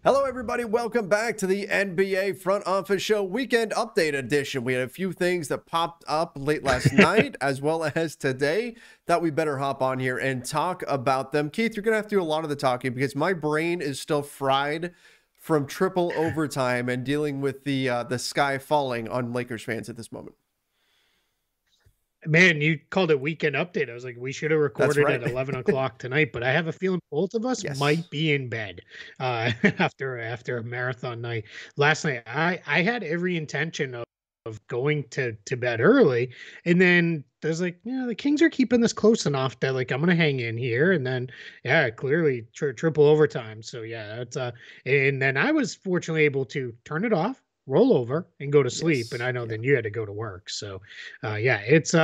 Hello, everybody. Welcome back to the NBA Front Office Show Weekend Update Edition. We had a few things that popped up late last night as well as today that we better hop on here and talk about them. Keith, you're going to have to do a lot of the talking because my brain is still fried from triple overtime and dealing with the sky falling on Lakers fans at this moment. Man, you called it weekend update. I was like, we should have recorded right. at 11 o'clock tonight, but I have a feeling both of us might be in bed after a marathon night. Last night, I had every intention of going to bed early, and then there's like, the Kings are keeping this close enough that like I'm gonna hang in here, and then clearly triple overtime. So that's and then I was fortunately able to turn it off, roll over, and go to sleep. And I know then you had to go to work. So it's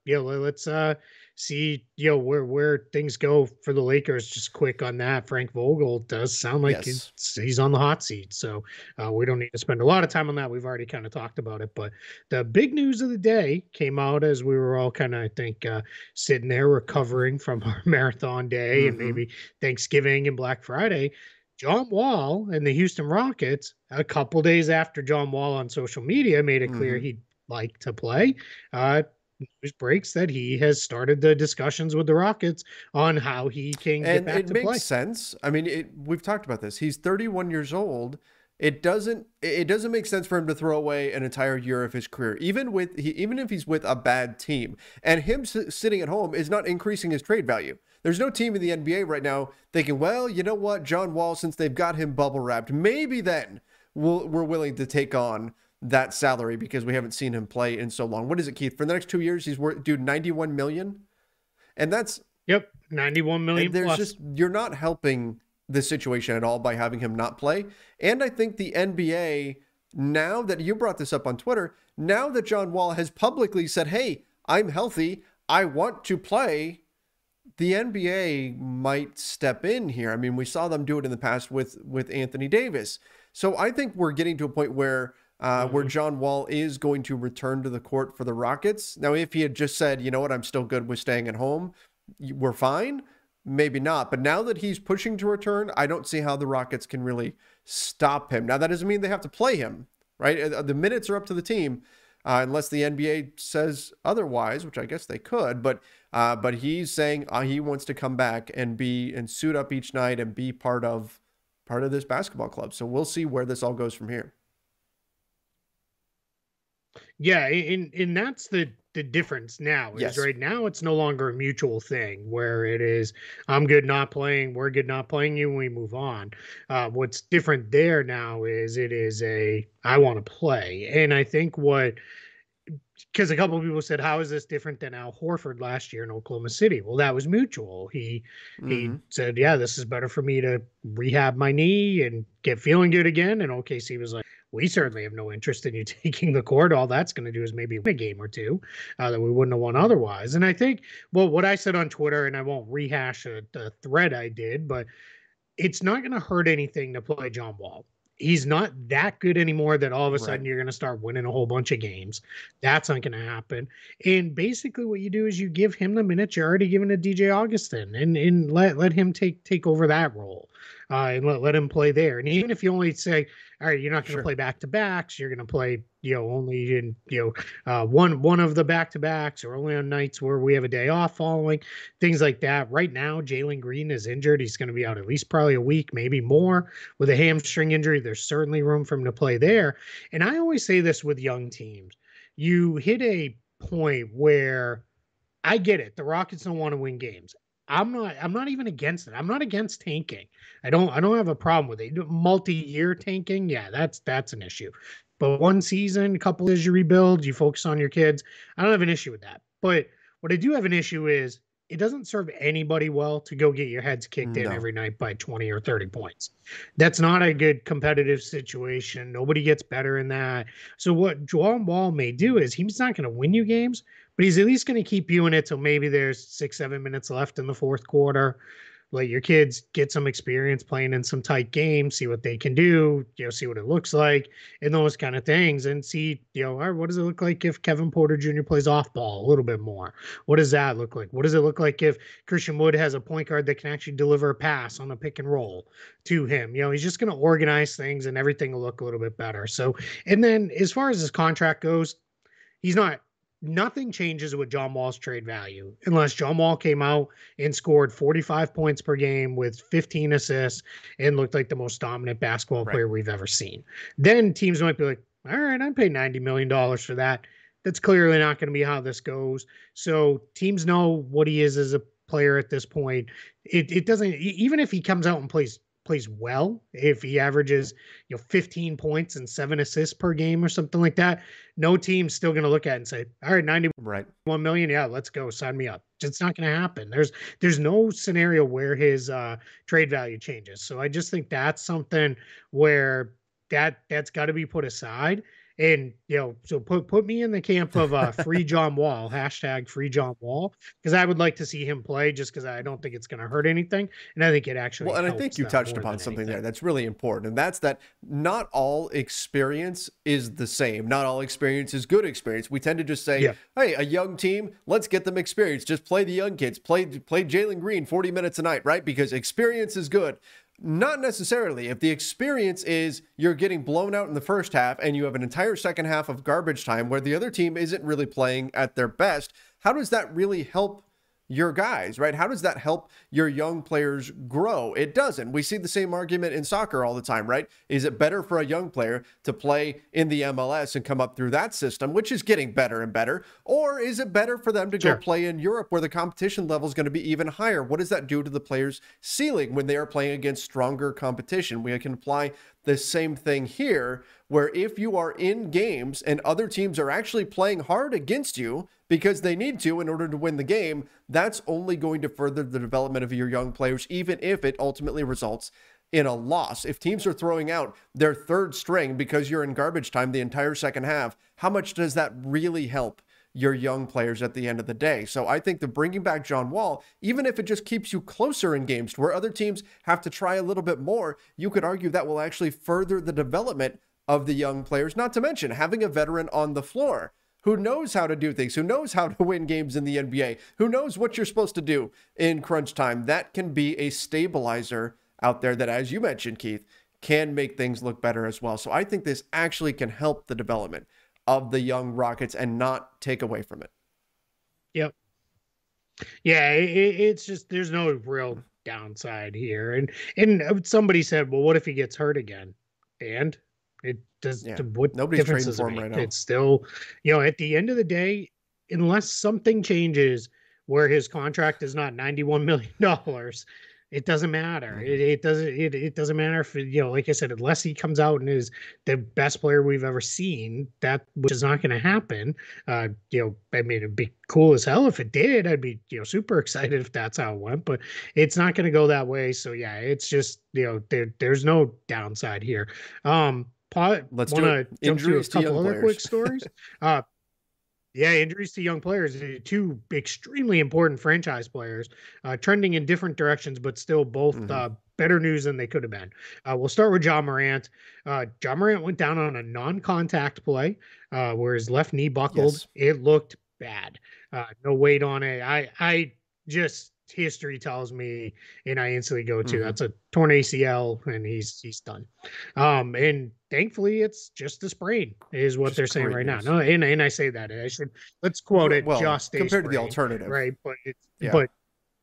let's see where things go for the Lakers. Just quick on that. Frank Vogel does sound like he's on the hot seat. So we don't need to spend a lot of time on that. We've already kind of talked about it. But the big news of the day came out as we were all kind of, I think, sitting there recovering from our marathon day and maybe Thanksgiving and Black Friday. John Wall and the Houston Rockets, a couple days after John Wall on social media made it clear he'd like to play, news breaks that he has started the discussions with the Rockets on how he can get back to play. And it makes sense. I mean, we've talked about this. He's 31 years old. It doesn't make sense for him to throw away an entire year of his career, even if he's with a bad team. And him sitting at home is not increasing his trade value. There's no team in the NBA right now thinking, well, you know what, John Wall, since they've got him bubble wrapped, maybe then we're willing to take on that salary because we haven't seen him play in so long. What is it, Keith? For the next 2 years, he's worth, dude, $91 million, and that's 91 million. There's plus. You're not helping the situation at all by having him not play. And I think the NBA, now that you brought this up on Twitter, now that John Wall has publicly said, hey, I'm healthy, I want to play, the NBA might step in here. I mean, we saw them do it in the past with Anthony Davis. So I think we're getting to a point where John Wall is going to return to the court for the Rockets. Now, if he had just said, you know what, I'm still good with staying at home, we're fine. Maybe not. But now that he's pushing to return, I don't see how the Rockets can really stop him. Now, that doesn't mean they have to play him, right? The minutes are up to the team, unless the NBA says otherwise, which I guess they could. But he's saying he wants to come back and suit up each night and be part of this basketball club. So we'll see where this all goes from here. Yeah, and that's the difference now. Is right now it's no longer a mutual thing where it is I'm good not playing, we're good not playing you, and we move on. What's different there now is it is I want to play. And I think because a couple of people said, how is this different than Al Horford last year in Oklahoma City? Well, that was mutual. He said, yeah, this is better for me to rehab my knee and get feeling good again. And OKC was like, we certainly have no interest in you taking the court. All that's going to do is maybe win a game or two that we wouldn't have won otherwise. And I think, what I said on Twitter, and I won't rehash a thread I did, but it's not going to hurt anything to play John Wall. He's not that good anymore that all of a sudden you're going to start winning a whole bunch of games. That's not going to happen. And basically what you do is you give him the minutes you're already giving to DJ Augustin and let him take over that role and let him play there. And even if you only say, all right, you're not going to play back-to-backs, you're going to play, only in, one of the back-to-backs or only on nights where we have a day off following, things like that. Right now, Jalen Green is injured. He's going to be out at least probably a week, maybe more with a hamstring injury. There's certainly room for him to play there. And I always say this with young teams. You hit a point where I get it. The Rockets don't want to win games. I'm not even against it. I'm not against tanking. I don't have a problem with it. Multi-year tanking, yeah, that's an issue. But one season, a couple years you rebuild, you focus on your kids. I don't have an issue with that. But what I do have an issue is it doesn't serve anybody well to go get your heads kicked in every night by 20 or 30 points. That's not a good competitive situation. Nobody gets better in that. So what John Wall may do is he's not going to win you games, but he's at least going to keep you in it till maybe there's 6-7 minutes left in the fourth quarter. let your kids get some experience playing in some tight games, see what they can do, see what it looks like, and those kind of things, and see, all right, what does it look like if Kevin Porter Jr. plays off ball a little bit more? What does that look like? What does it look like if Christian Wood has a point guard that can actually deliver a pass on a pick and roll to him? He's just going to organize things and everything will look a little bit better. So, and then as far as his contract goes, nothing changes with John Wall's trade value unless John Wall came out and scored 45 points per game with 15 assists and looked like the most dominant basketball player we've ever seen. Then teams might be like, all right, I'm paying $90 million for that. That's clearly not going to be how this goes. So teams know what he is as a player at this point. It doesn't, even if he comes out and plays well, if he averages 15 points and 7 assists per game or something like that, no team's still going to look at it and say, all right, 91 million, yeah, let's go, sign me up. It's not going to happen. There's no scenario where his trade value changes. So I just think that's something where that's got to be put aside. And, so put me in the camp of free John Wall, hashtag free John Wall, because I would like to see him play just because I don't think it's going to hurt anything. And I think it actually and I think you touched upon something there that's really important. And that's that not all experience is the same. Not all experience is good experience. We tend to just say, hey, a young team, let's get them experience. Just play the young kids. Play Jalen Green 40 minutes a night, right? Because experience is good. Not necessarily. If the experience is you're getting blown out in the first half and you have an entire second half of garbage time where the other team isn't really playing at their best, how does that really help your guys, right? How does that help your young players grow? It doesn't. We see the same argument in soccer all the time, right? Is it better for a young player to play in the MLS and come up through that system, which is getting better and better? Or is it better for them to go play in Europe where the competition level is going to be even higher? What does that do to the player's ceiling when they are playing against stronger competition? We can apply the same thing here, where if you are in games and other teams are actually playing hard against you because they need to in order to win the game, that's only going to further the development of your young players, even if it ultimately results in a loss. If teams are throwing out their third string because you're in garbage time the entire second half, how much does that really help your young players at the end of the day? So I think the bringing back John Wall, even if it just keeps you closer in games to where other teams have to try a little bit more, you could argue that will actually further the development of the young players, not to mention having a veteran on the floor who knows how to do things, who knows how to win games in the NBA, who knows what you're supposed to do in crunch time. That can be a stabilizer out there that, as you mentioned, Keith, can make things look better as well. So I think this actually can help the development of the young Rockets and not take away from it. Yep. Yeah, it's just, there's no real downside here. And somebody said, well, what if he gets hurt again? And it does, what nobody's difference trading does for it him right make? now. It's still, at the end of the day, unless something changes where his contract is not $91 million, it doesn't matter. It doesn't matter if, like I said, unless he comes out and is the best player we've ever seen, which is not going to happen. I mean, it'd be cool as hell if it did. I'd be, super excited if that's how it went, but it's not going to go that way. So yeah, it's just, there's no downside here. Let's do it. Injuries to a couple other quick stories. Yeah, injuries to young players, two extremely important franchise players, trending in different directions, but still both better news than they could have been. We'll start with John Morant. John Morant went down on a non-contact play where his left knee buckled. Yes. It looked bad. No weight on it. I just, history tells me, and I instantly go to that's a torn ACL, and he's done. And thankfully, it's just a sprain, is what they're saying right now. No, and I say that let's quote it. Just compared to the alternative, right? But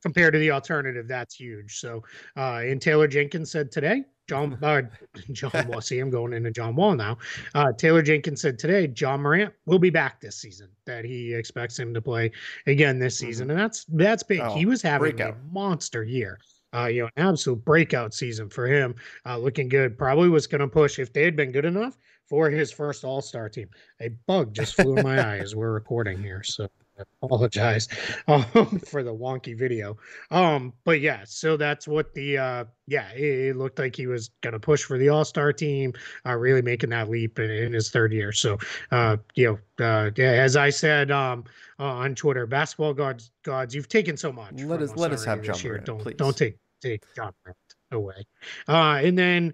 compared to the alternative, that's huge. So, and Taylor Jenkins said today, John Wall. See, I'm going into John Wall now. Taylor Jenkins said today, John Morant will be back this season. That he expects him to play again this season, and that's big. He was having a monster year. An absolute breakout season for him. Looking good. Probably was going to push, if they had been good enough, for his first All-Star team. A bug just flew in my eye as we're recording here, so I apologize for the wonky video. But yeah, so that's what it looked like he was going to push for the All-Star team, really making that leap in his third year. So, as I said on Twitter, basketball gods, you've taken so much. Let us have John Morant, please. Don't take. take John Morant away. And then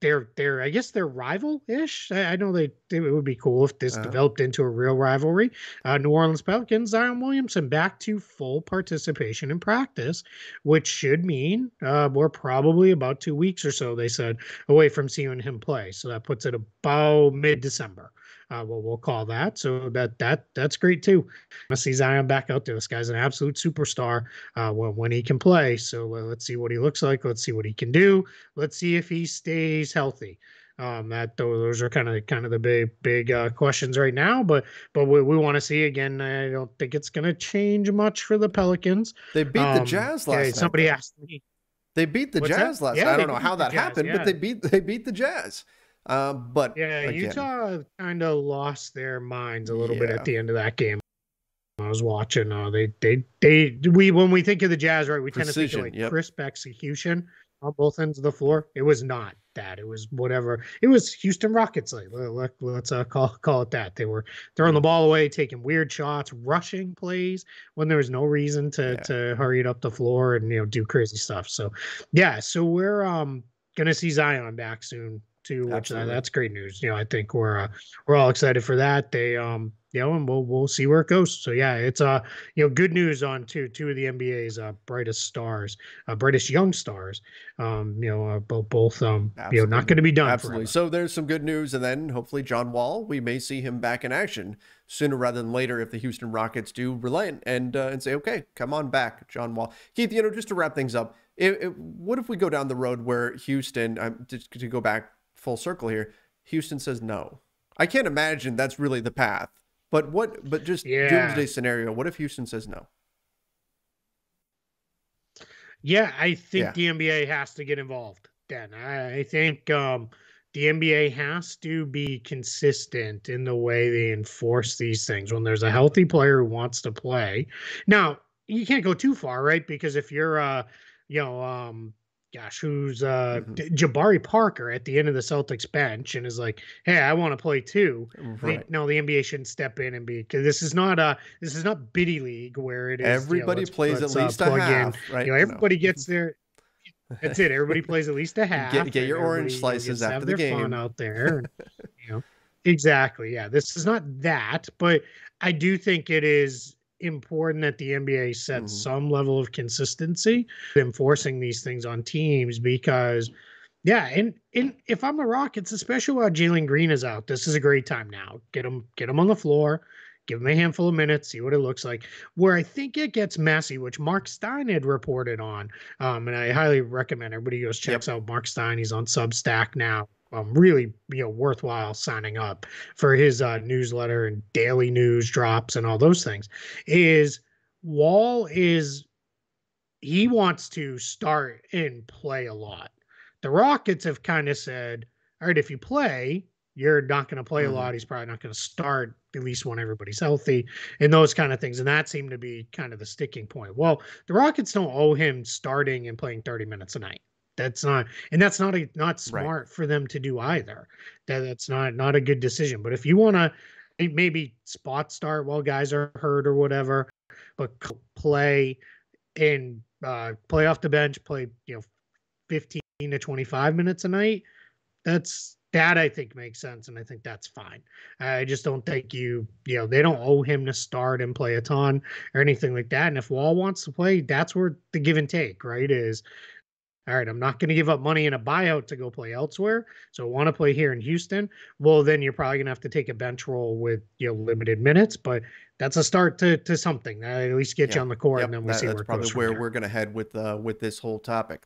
they're I guess they're rival-ish. I know it would be cool if this developed into a real rivalry. New Orleans Pelicans, Zion Williamson back to full participation in practice, which should mean we're probably about 2 weeks or so, they said, away from seeing him play. So that puts it about mid-December. We'll call that. So that's great too. I see Zion back out there. This guy's an absolute superstar when he can play. So let's see what he looks like. Let's see what he can do. Let's see if he stays healthy. Those are kind of the big questions right now. But we want to see again. I don't think it's going to change much for the Pelicans. They beat the Jazz last night. Somebody asked me. They beat the Jazz last night. I don't know how that happened, but they beat the Jazz. But yeah, again, Utah kind of lost their minds a little bit at the end of that game. I was watching. When we think of the Jazz, right, we tend to think of like crisp execution on both ends of the floor. It was not that. It was whatever. It was Houston Rockets. Let's call it that. They were throwing the ball away, taking weird shots, rushing plays when there was no reason to hurry it up the floor and do crazy stuff. So yeah, so we're gonna see Zion back soon too, which that's great news. I think we're all excited for that. They and we'll see where it goes. So yeah, it's good news on two of the NBA's brightest stars, brightest young stars. Both not going to be done. Absolutely. Forever. So there's some good news, and then hopefully John Wall, we may see him back in action sooner rather than later if the Houston Rockets do relent and say, okay, come on back, John Wall. Keith, just to wrap things up, what if we go down the road where Houston, to go back full circle here, Houston says no? I can't imagine that's really the path. But just doomsday scenario, what if Houston says no? Yeah, I think the NBA has to get involved then. I think the NBA has to be consistent in the way they enforce these things. When there's a healthy player who wants to play. Now, you can't go too far, right? Because if you're who's Jabari Parker at the end of the Celtics bench and is like, hey, I want to play too. Right. No, the NBA shouldn't step in and because this is not biddy league where it is everybody plays at least a half. Right? Everybody gets there. That's it. Everybody plays at least a half. Get your orange slices after the game. Fun out there. Exactly. Yeah, this is not that, but I do think it is important that the NBA sets some level of consistency enforcing these things on teams because and if I'm the Rockets, especially while Jalen Green is out, this is a great time now. Get him on the floor, give him a handful of minutes, see what it looks like. Where I think it gets messy, which Mark Stein had reported on, and I highly recommend everybody goes checks out Mark Stein. He's on Substack now. Really worthwhile signing up for his newsletter and daily news drops and all those things. Is Wall he wants to start and play a lot. The Rockets have kind of said, all right, if you play, you're not going to play a lot. He's probably not going to start, at least when everybody's healthy and those kind of things. And that seemed to be kind of the sticking point. Well, the Rockets don't owe him starting and playing 30 minutes a night. That's not smart for them to do either. That's not a good decision. But if you want to maybe spot start while guys are hurt or whatever, but play and play off the bench, play 15 to 25 minutes a night, that I think makes sense, and I think that's fine. I just don't think they don't owe him to start and play a ton or anything like that. And if Wall wants to play, that's where the give and take, right, is. All right, I'm not going to give up money in a buyout to go play elsewhere. So I want to play here in Houston. Well, then you're probably going to have to take a bench role with limited minutes, but that's a start to something. That at least get you on the court, and then we'll see where it goes. That's probably where we're going to head with this whole topic.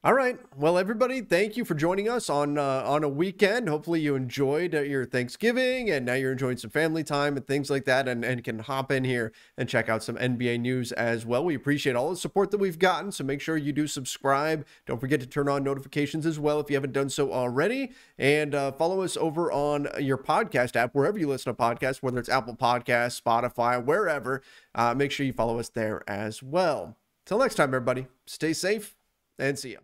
All right. Well, everybody, thank you for joining us on a weekend. Hopefully you enjoyed your Thanksgiving and now you're enjoying some family time and things like that and can hop in here and check out some NBA news as well. We appreciate all the support that we've gotten, so make sure you do subscribe. Don't forget to turn on notifications as well if you haven't done so already. And follow us over on your podcast app, wherever you listen to podcasts, whether it's Apple Podcasts, Spotify, wherever. Make sure you follow us there as well. Till next time, everybody, stay safe and see ya.